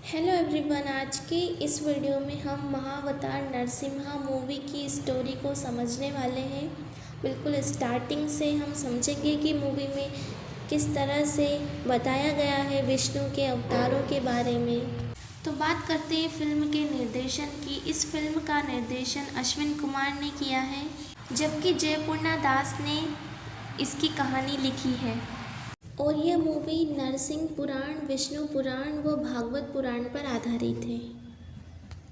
Hello everyone. आज की इस वीडियो में हम महाअवतार नरसिम्हा मूवी की स्टोरी को समझने वाले हैं। बिल्कुल स्टार्टिंग से हम समझेंगे कि मूवी में किस तरह से बताया गया है विष्णु के अवतारों के बारे में। तो बात करते हैं फिल्म के निर्देशन की। इस फिल्म का निर्देशन अश्विन कुमार ने किया है, जबकि जयपूर्णा दास ने इसकी कहानी लिखी है। और यह मूवी नरसिंह पुराण, विष्णु पुराण व भागवत पुराण पर आधारित है।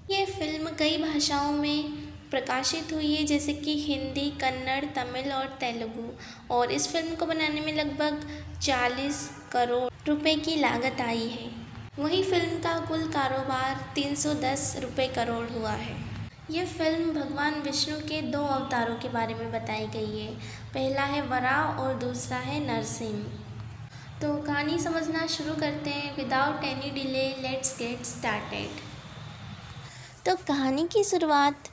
यह फिल्म कई भाषाओं में प्रकाशित हुई है, जैसे कि हिंदी, कन्नड़, तमिल और तेलुगु। और इस फिल्म को बनाने में लगभग 40 करोड़ रुपए की लागत आई है। वहीं फिल्म का कुल कारोबार 310 रुपए करोड़ हुआ है। यह फिल्म भगवान विष्णु के 2 अवतारों के बारे में बताई गई है। पहला है वराह और दूसरा है नरसिंह। तो कहानी समझना शुरू करते हैं। Without any delay let's get started. तो कहानी की शुरुआत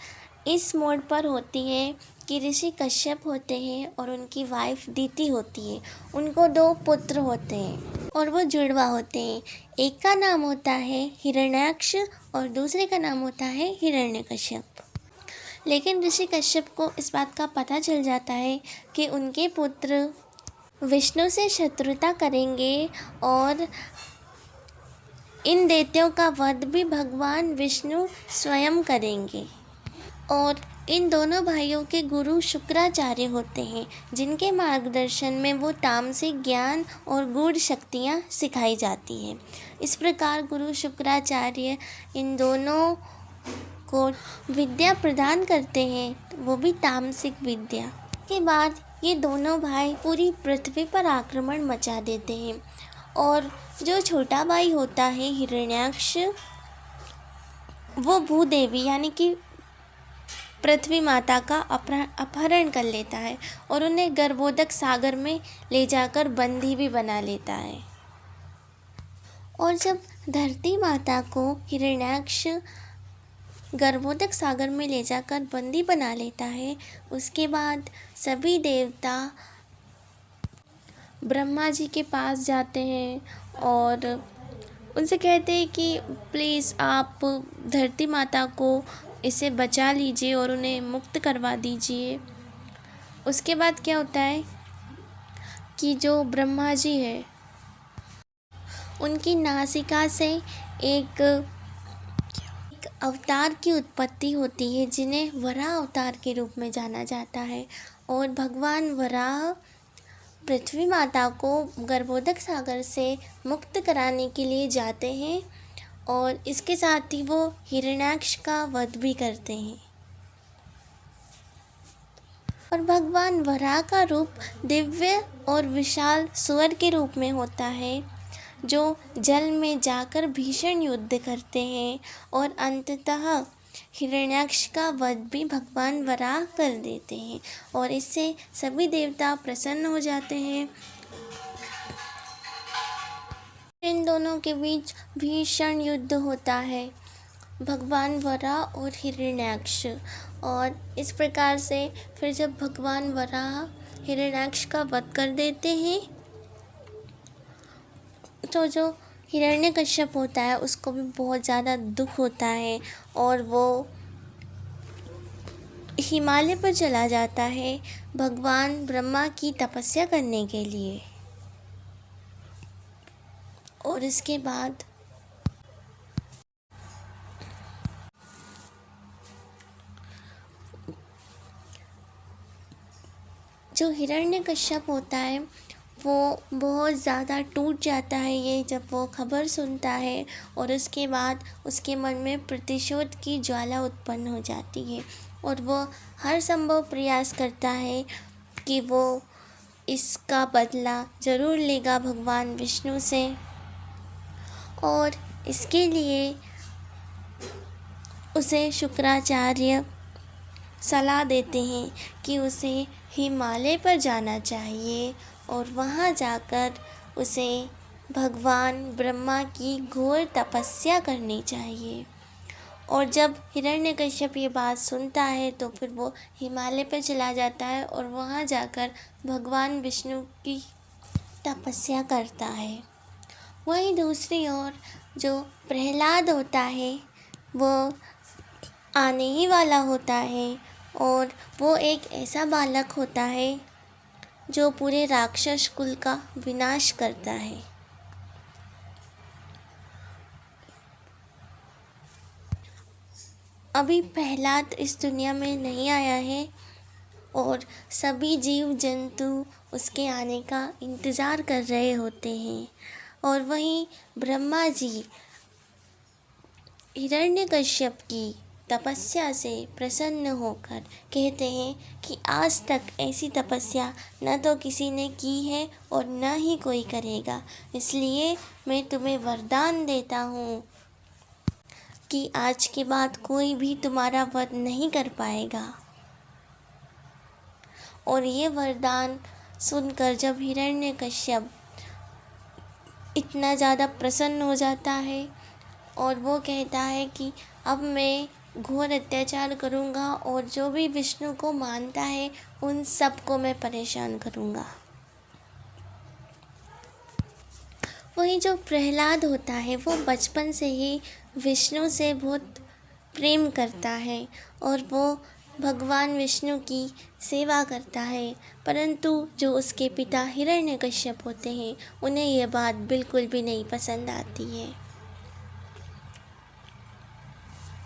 इस मोड पर होती है कि ऋषि कश्यप होते हैं और उनकी वाइफ दीति होती है। उनको 2 पुत्र होते हैं और वो जुड़वा होते हैं। एक का नाम होता है हिरण्याक्ष और दूसरे का नाम होता है हिरण्यकश्यप। लेकिन ऋषि कश्यप को इस बात का पता चल जाता है कि उनके पुत्र विष्णु से शत्रुता करेंगे और इन दैत्यों का वध भी भगवान विष्णु स्वयं करेंगे। और इन दोनों भाइयों के गुरु शुक्राचार्य होते हैं, जिनके मार्गदर्शन में वो तामसिक ज्ञान और गूढ़ शक्तियाँ सिखाई जाती हैं। इस प्रकार गुरु शुक्राचार्य इन दोनों को विद्या प्रदान करते हैं, वो भी तामसिक विद्या। के बाद ये दोनों भाई पूरी पृथ्वी पर आक्रमण मचा देते हैं और जो छोटा भाई होता है हिरण्याक्ष, वो भूदेवी यानी कि पृथ्वी माता का अपहरण कर लेता है और उन्हें गर्भोदक सागर में ले जाकर बंदी भी बना लेता है। और जब धरती माता को हिरण्याक्ष गर्भोदक सागर में ले जाकर बंदी बना लेता है, उसके बाद सभी देवता ब्रह्मा जी के पास जाते हैं और उनसे कहते हैं कि प्लीज़ आप धरती माता को इसे बचा लीजिए और उन्हें मुक्त करवा दीजिए। उसके बाद क्या होता है कि जो ब्रह्मा जी है, उनकी नासिका से एक अवतार की उत्पत्ति होती है, जिन्हें वराह अवतार के रूप में जाना जाता है। और भगवान वराह पृथ्वी माता को गर्भोदक सागर से मुक्त कराने के लिए जाते हैं और इसके साथ ही वो हिरण्याक्ष का वध भी करते हैं। और भगवान वराह का रूप दिव्य और विशाल सुअर के रूप में होता है, जो जल में जाकर भीषण युद्ध करते हैं और अंततः हिरण्याक्ष का वध भी भगवान वराह कर देते हैं और इससे सभी देवता प्रसन्न हो जाते हैं। इन दोनों के बीच भीषण युद्ध होता है, भगवान वराह और हिरण्याक्ष। और इस प्रकार से फिर जब भगवान वराह हिरण्याक्ष का वध कर देते हैं, तो जो हिरण्यकश्यप होता है उसको भी बहुत ज़्यादा दुख होता है और वो हिमालय पर चला जाता है भगवान ब्रह्मा की तपस्या करने के लिए। और इसके बाद जो हिरण्यकश्यप होता है वो बहुत ज़्यादा टूट जाता है ये जब वो खबर सुनता है, और उसके बाद उसके मन में प्रतिशोध की ज्वाला उत्पन्न हो जाती है और वो हर संभव प्रयास करता है कि वो इसका बदला ज़रूर लेगा भगवान विष्णु से। और इसके लिए उसे शुक्राचार्य सलाह देते हैं कि उसे हिमालय पर जाना चाहिए और वहाँ जाकर उसे भगवान ब्रह्मा की घोर तपस्या करनी चाहिए। और जब हिरण्यकश्यप ये बात सुनता है तो फिर वो हिमालय पर चला जाता है और वहाँ जाकर भगवान विष्णु की तपस्या करता है। वहीं दूसरी ओर जो प्रहलाद होता है वो आने ही वाला होता है और वो एक ऐसा बालक होता है जो पूरे राक्षस कुल का विनाश करता है। अभी प्रहलाद इस दुनिया में नहीं आया है और सभी जीव जंतु उसके आने का इंतज़ार कर रहे होते हैं। और वहीं ब्रह्मा जी हिरण्यकश्यप की तपस्या से प्रसन्न होकर कहते हैं कि आज तक ऐसी तपस्या न तो किसी ने की है और न ही कोई करेगा, इसलिए मैं तुम्हें वरदान देता हूँ कि आज के बाद कोई भी तुम्हारा वध नहीं कर पाएगा। और ये वरदान सुनकर जब हिरण्यकश्यप इतना ज़्यादा प्रसन्न हो जाता है और वो कहता है कि अब मैं घोर अत्याचार करूँगा और जो भी विष्णु को मानता है उन सबको मैं परेशान करूँगा। वही जो प्रहलाद होता है वो बचपन से ही विष्णु से बहुत प्रेम करता है और वो भगवान विष्णु की सेवा करता है, परंतु जो उसके पिता हिरण्यकश्यप होते हैं उन्हें यह बात बिल्कुल भी नहीं पसंद आती है।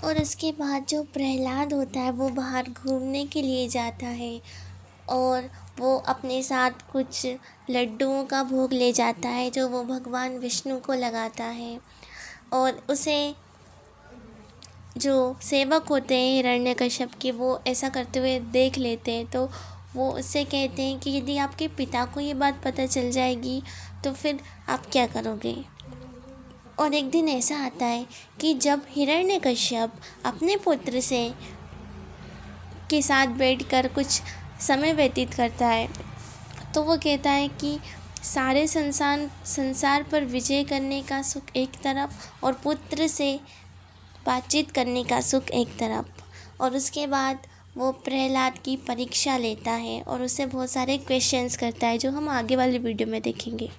और उसके बाद जो प्रहलाद होता है वो बाहर घूमने के लिए जाता है और वो अपने साथ कुछ लड्डुओं का भोग ले जाता है जो वो भगवान विष्णु को लगाता है। और उसे जो सेवक होते हैं हिरण्यकश्यप के वो ऐसा करते हुए देख लेते हैं, तो वो उससे कहते हैं कि यदि आपके पिता को ये बात पता चल जाएगी तो फिर आप क्या करोगे। और एक दिन ऐसा आता है कि जब हिरण्यकश्यप अपने पुत्र से के साथ बैठकर कुछ समय व्यतीत करता है तो वो कहता है कि सारे संसार पर विजय करने का सुख एक तरफ और पुत्र से बातचीत करने का सुख एक तरफ। और उसके बाद वो प्रहलाद की परीक्षा लेता है और उससे बहुत सारे क्वेश्चंस करता है जो हम आगे वाली वीडियो में देखेंगे।